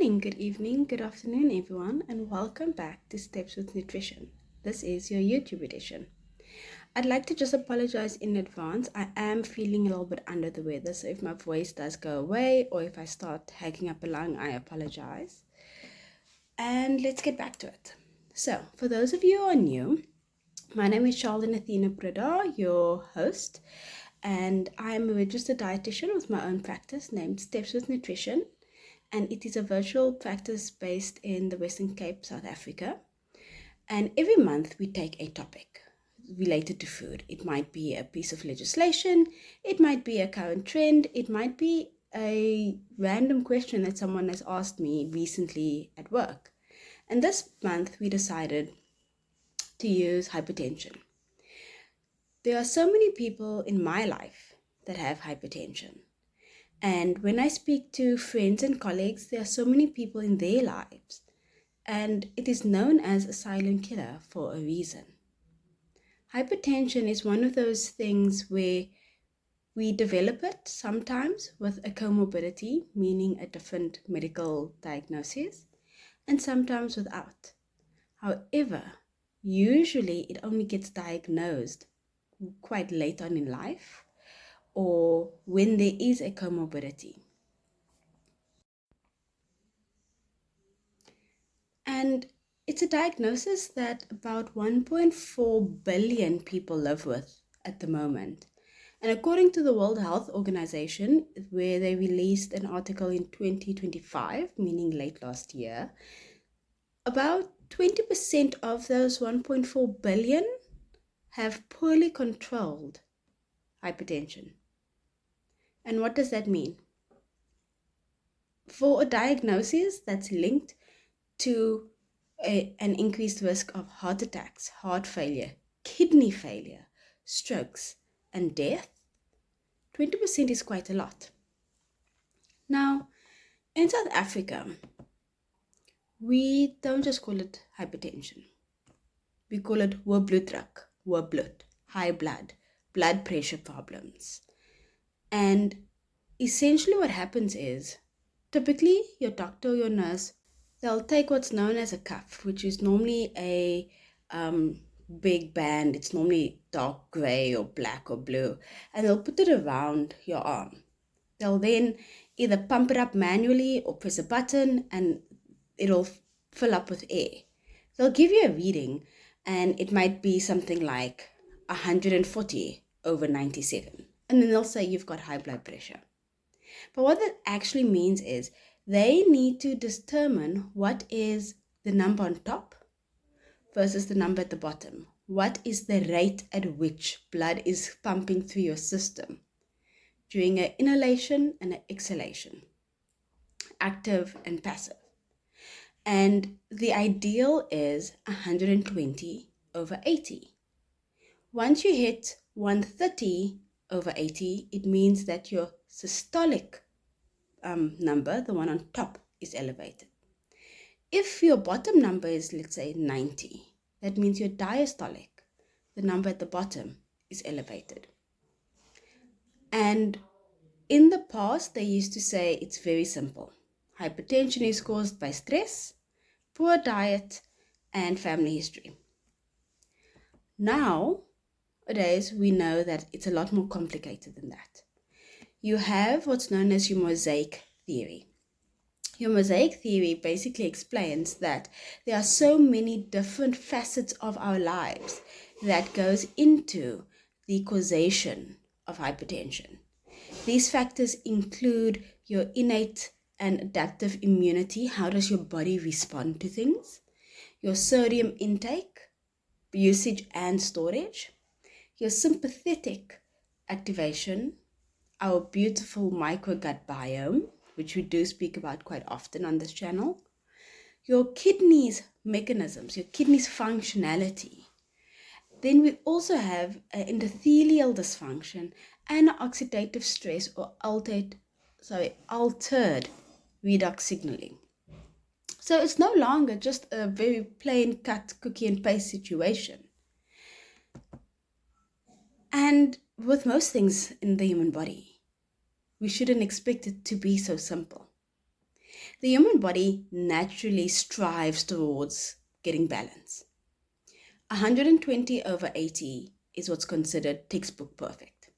morning, good evening, good afternoon, everyone, and welcome back to Steps with Nutrition. This is your YouTube edition. I'd like to just apologize in advance. I am feeling a little bit under the weather, so if my voice does go away or if I start hacking up a lung, I apologize. And let's get back to it. So, for those of you who are new, my name is Charlene Athena Prada, your host, and I am a registered dietitian with my own practice named Steps with Nutrition. And it is a virtual practice based in the Western Cape, South Africa. And every month we take a topic related to food. It might be a piece of legislation, it might be a current trend, it might be a random question that someone has asked me recently at work. And this month we decided to use hypertension. There are so many people in my life that have hypertension. And when I speak to friends and colleagues, there are so many people in their lives. And it is known as a silent killer for a reason. Hypertension is one of those things where we develop it sometimes with a comorbidity, meaning a different medical diagnosis, and sometimes without. However, usually it only gets diagnosed quite late on in life, or when there is a comorbidity. And it's a diagnosis that about 1.4 billion people live with at the moment. And according to the World Health Organization, where they released an article in 2025, meaning late last year, about 20% of those 1.4 billion have poorly controlled hypertension. And what does that mean? For a diagnosis that's linked to an increased risk of heart attacks, heart failure, kidney failure, strokes, and death, 20% is quite a lot. Now, in South Africa, we don't just call it hypertension. We call it hoë bloeddruk, hoë bloed, high blood pressure problems. And essentially what happens is, typically your doctor or your nurse, they'll take what's known as a cuff, which is normally a big band. It's normally dark gray or black or blue, and they'll put it around your arm. They'll then either pump it up manually or press a button and it'll fill up with air. They'll give you a reading and it might be something like 140/97. And then they'll say you've got high blood pressure. But what that actually means is they need to determine what is the number on top versus the number at the bottom. What is the rate at which blood is pumping through your system during an inhalation and an exhalation, active and passive. And the ideal is 120/80. Once you hit 130/80, it means that your systolic number, the one on top, is elevated. If your bottom number is, let's say, 90, that means your diastolic, the number at the bottom, is elevated. And in the past, they used to say it's very simple. Hypertension is caused by stress, poor diet, and family history. Nowadays, we know that it's a lot more complicated than that. You have what's known as your mosaic theory. Your mosaic theory basically explains that there are so many different facets of our lives that goes into the causation of hypertension. These factors include your innate and adaptive immunity. How does your body respond to things? Your sodium intake, usage and storage, your sympathetic activation, our beautiful microgut biome, which we do speak about quite often on this channel, your kidneys mechanisms, your kidneys functionality. Then we also have endothelial dysfunction and oxidative stress or altered redox signaling. So it's no longer just a very plain cut cookie and paste situation. And with most things in the human body, we shouldn't expect it to be so simple. The human body naturally strives towards getting balance. 120 over 80 is what's considered textbook perfect.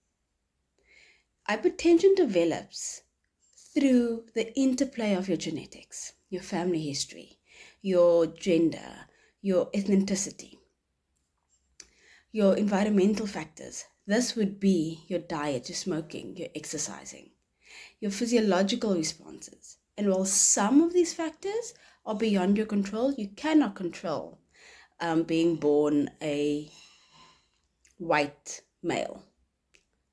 Hypertension develops through the interplay of your genetics, your family history, your gender, your ethnicity, your environmental factors. This would be your diet, your smoking, your exercising, your physiological responses. And while some of these factors are beyond your control, you cannot control being born a white male.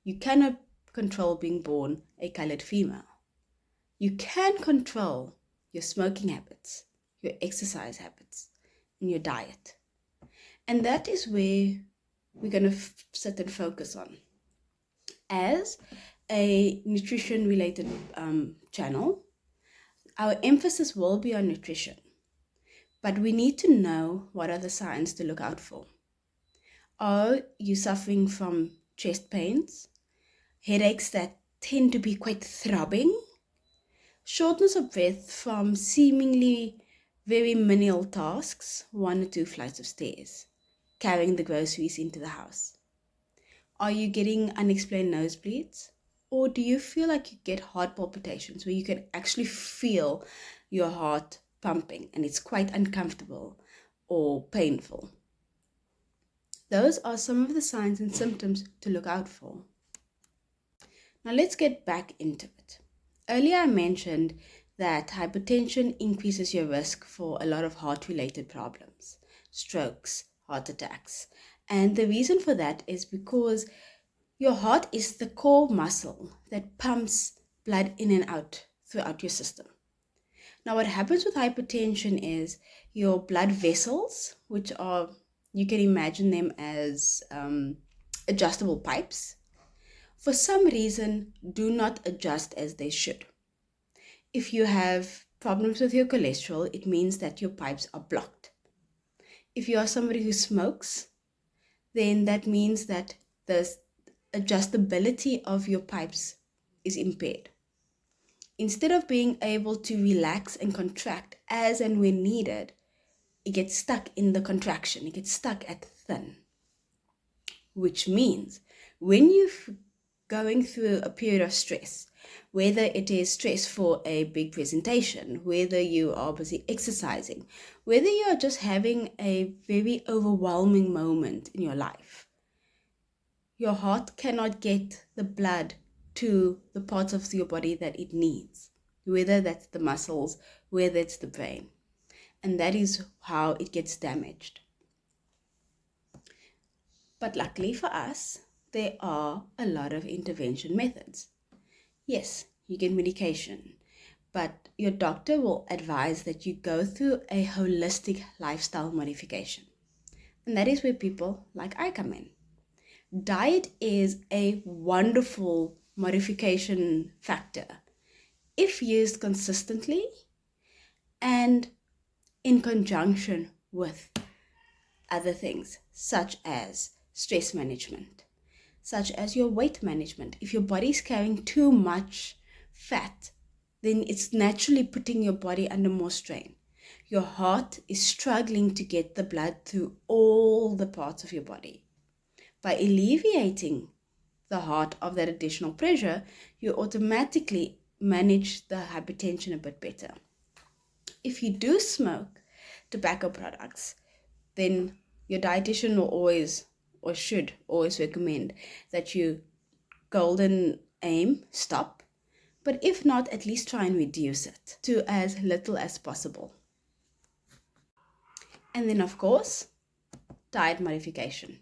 You cannot control being born a colored female. You can control your smoking habits, your exercise habits, and your diet. And that is where we're going to sit and focus on. As a nutrition related channel, our emphasis will be on nutrition, but we need to know what are the signs to look out for. Are you suffering from chest pains, headaches that tend to be quite throbbing, shortness of breath from seemingly very menial tasks, 1 or 2 flights of stairs, carrying the groceries into the house? Are you getting unexplained nosebleeds? Or do you feel like you get heart palpitations where you can actually feel your heart pumping and it's quite uncomfortable or painful? Those are some of the signs and symptoms to look out for. Now let's get back into it. Earlier I mentioned that hypertension increases your risk for a lot of heart-related problems, strokes, heart attacks. And the reason for that is because your heart is the core muscle that pumps blood in and out throughout your system. Now what happens with hypertension is your blood vessels, which are, you can imagine them as adjustable pipes, for some reason do not adjust as they should. If you have problems with your cholesterol, it means that your pipes are blocked. If you are somebody who smokes, then that means that the adjustability of your pipes is impaired. Instead of being able to relax and contract as and when needed, it gets stuck in the contraction, it gets stuck at thin. Which means when you're going through a period of stress, whether it is stress for a big presentation, whether you are busy exercising, whether you are just having a very overwhelming moment in your life, your heart cannot get the blood to the parts of your body that it needs, whether that's the muscles, whether it's the brain. And that is how it gets damaged. But luckily for us, there are a lot of intervention methods. Yes, you get medication, but your doctor will advise that you go through a holistic lifestyle modification. And that is where people like I come in. Diet is a wonderful modification factor if used consistently and in conjunction with other things such as stress management, such as your weight management. If your body is carrying too much fat, then it's naturally putting your body under more strain. Your heart is struggling to get the blood through all the parts of your body. By alleviating the heart of that additional pressure, you automatically manage the hypertension a bit better. If you do smoke tobacco products, then your dietitian will always or should always recommend that you golden aim stop, but if not, at least try and reduce it to as little as possible. And then of course, diet modification.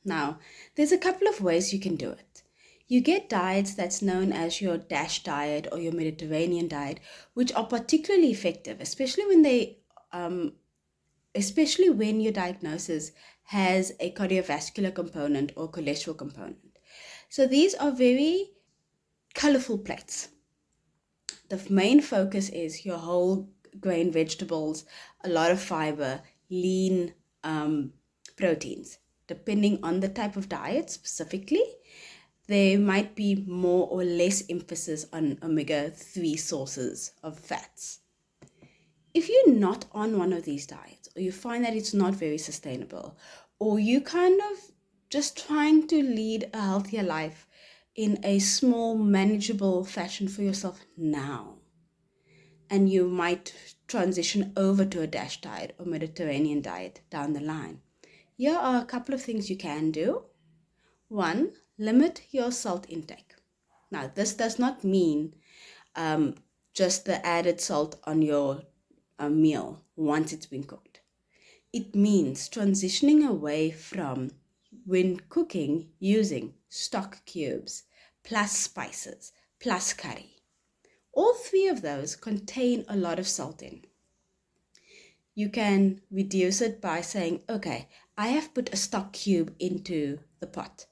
Now, there's a couple of ways you can do it. You get diets that's known as your DASH diet or your Mediterranean diet, which are particularly effective, especially when your diagnosis has a cardiovascular component or cholesterol component. So these are very colorful plates. The main focus is your whole grain vegetables, a lot of fiber, lean proteins. Depending on the type of diet specifically, there might be more or less emphasis on omega-3 sources of fats. If you're not on one of these diets, or you find that it's not very sustainable, or you kind of just trying to lead a healthier life in a small, manageable fashion for yourself now, and you might transition over to a DASH diet or Mediterranean diet down the line, here are a couple of things you can do. One, limit your salt intake. Now, this does not mean just the added salt on your meal once it's been cooked. It means transitioning away from, when cooking, using stock cubes plus spices plus curry. All three of those contain a lot of salt in. You can reduce it by saying, okay, I have put a stock cube into the pot.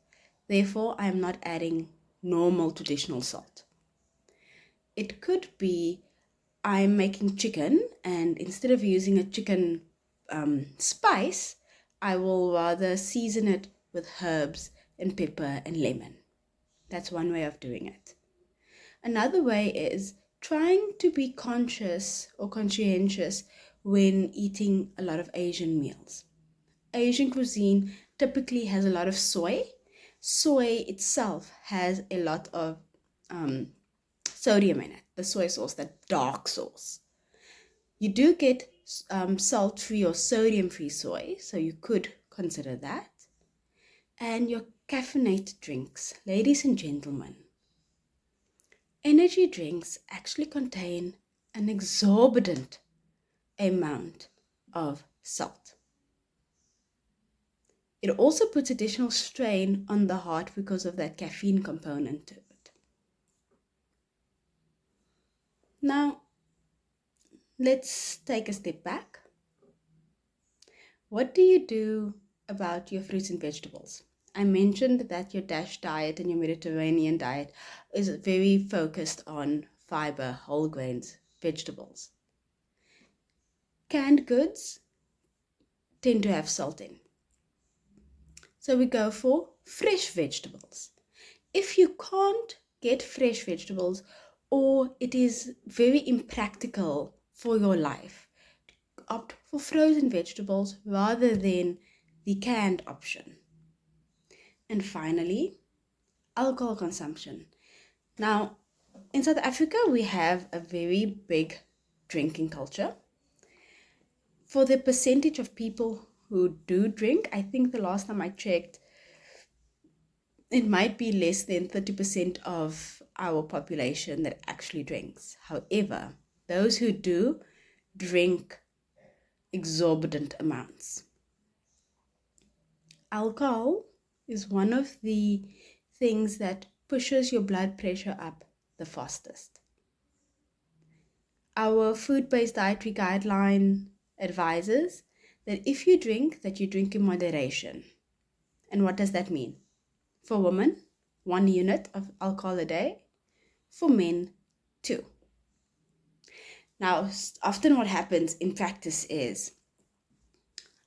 Therefore, I am not adding normal traditional salt. It could be I'm making chicken, and instead of using a chicken spice, I will rather season it with herbs and pepper and lemon. That's one way of doing it. Another way is trying to be conscious or conscientious when eating a lot of Asian meals. Asian cuisine typically has a lot of soy. Soy itself has a lot of sodium in it, the soy sauce, that dark sauce. You do get salt-free or sodium-free soy, so you could consider that. And your caffeinated drinks, ladies and gentlemen, energy drinks actually contain an exorbitant amount of salt. It also puts additional strain on the heart because of that caffeine component to it. Now, let's take a step back. What do you do about your fruits and vegetables? I mentioned that your DASH diet and your Mediterranean diet is very focused on fiber, whole grains, vegetables. Canned goods tend to have salt in. So we go for fresh vegetables. If you can't get fresh vegetables, or it is very impractical for your life, opt for frozen vegetables rather than the canned option. And finally, alcohol consumption. Now, in South Africa, we have a very big drinking culture. For the percentage of people who do drink, I think the last time I checked, it might be less than 30% of our population that actually drinks. However, those who do drink exorbitant amounts. Alcohol is one of the things that pushes your blood pressure up the fastest. Our food-based dietary guideline advises that if you drink, that you drink in moderation. And what does that mean? For women, 1 unit of alcohol a day. For men, 2. Now, often what happens in practice is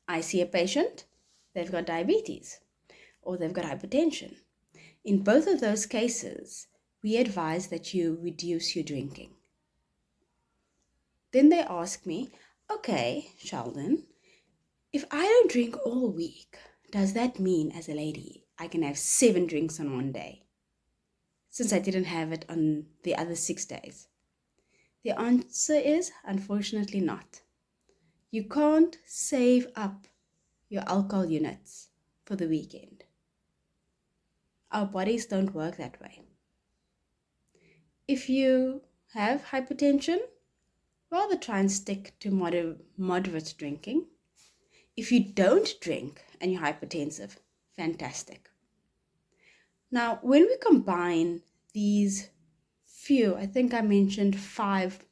I see a patient, they've got diabetes or they've got hypertension. In both of those cases, we advise that you reduce your drinking. Then they ask me, okay, Sheldon, if I don't drink all week, does that mean as a lady I can have 7 drinks on one day, since I didn't have it on the other 6 days? The answer is, unfortunately not. You can't save up your alcohol units for the weekend. Our bodies don't work that way. If you have hypertension, rather try and stick to moderate drinking. If you don't drink and you're hypertensive, fantastic. Now, when we combine these few, I think I mentioned 5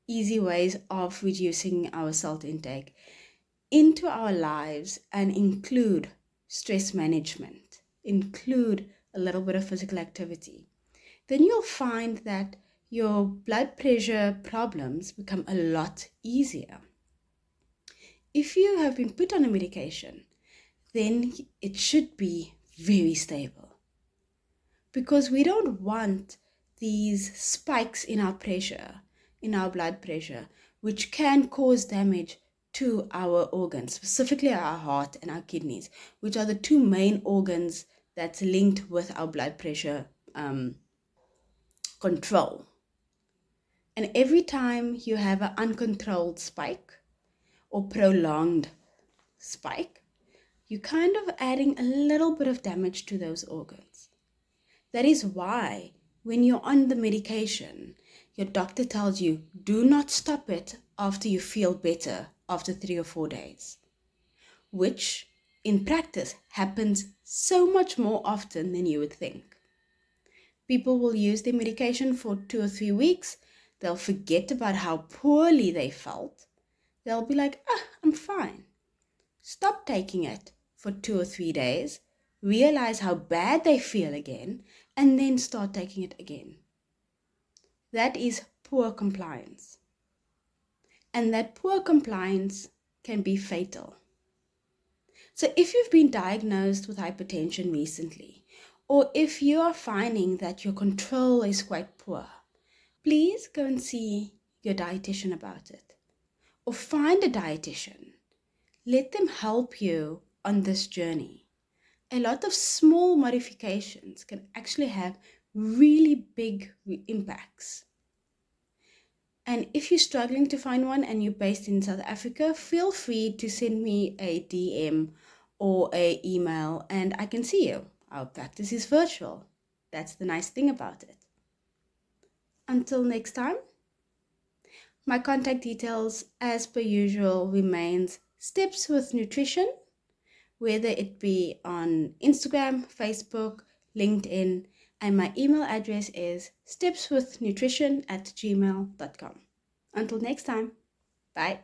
easy ways of reducing our salt intake into our lives and include stress management, include a little bit of physical activity, then you'll find that your blood pressure problems become a lot easier. If you have been put on a medication, then it should be very stable, because we don't want these spikes in our pressure, in our blood pressure, which can cause damage to our organs, specifically our heart and our kidneys, which are the two main organs that's linked with our blood pressure control. And every time you have an uncontrolled spike or prolonged spike, you're kind of adding a little bit of damage to those organs. That is why when you're on the medication, your doctor tells you, do not stop it after you feel better after 3 or 4 days, which in practice happens so much more often than you would think. People will use their medication for 2 or 3 weeks. They'll forget about how poorly they felt. They'll be like, I'm fine. Stop taking it for 2 or 3 days, realize how bad they feel again, and then start taking it again. That is poor compliance. And that poor compliance can be fatal. So if you've been diagnosed with hypertension recently, or if you are finding that your control is quite poor, please go and see your dietitian about it. Or find a dietitian. Let them help you on this journey. A lot of small modifications can actually have really big impacts. And if you're struggling to find one and you're based in South Africa, feel free to send me a DM or an email and I can see you. Our practice is virtual. That's the nice thing about it. Until next time, my contact details as per usual remains Steps with Nutrition, whether it be on Instagram, Facebook, LinkedIn, and my email address is stepswithnutrition@gmail.com. Until next time, bye.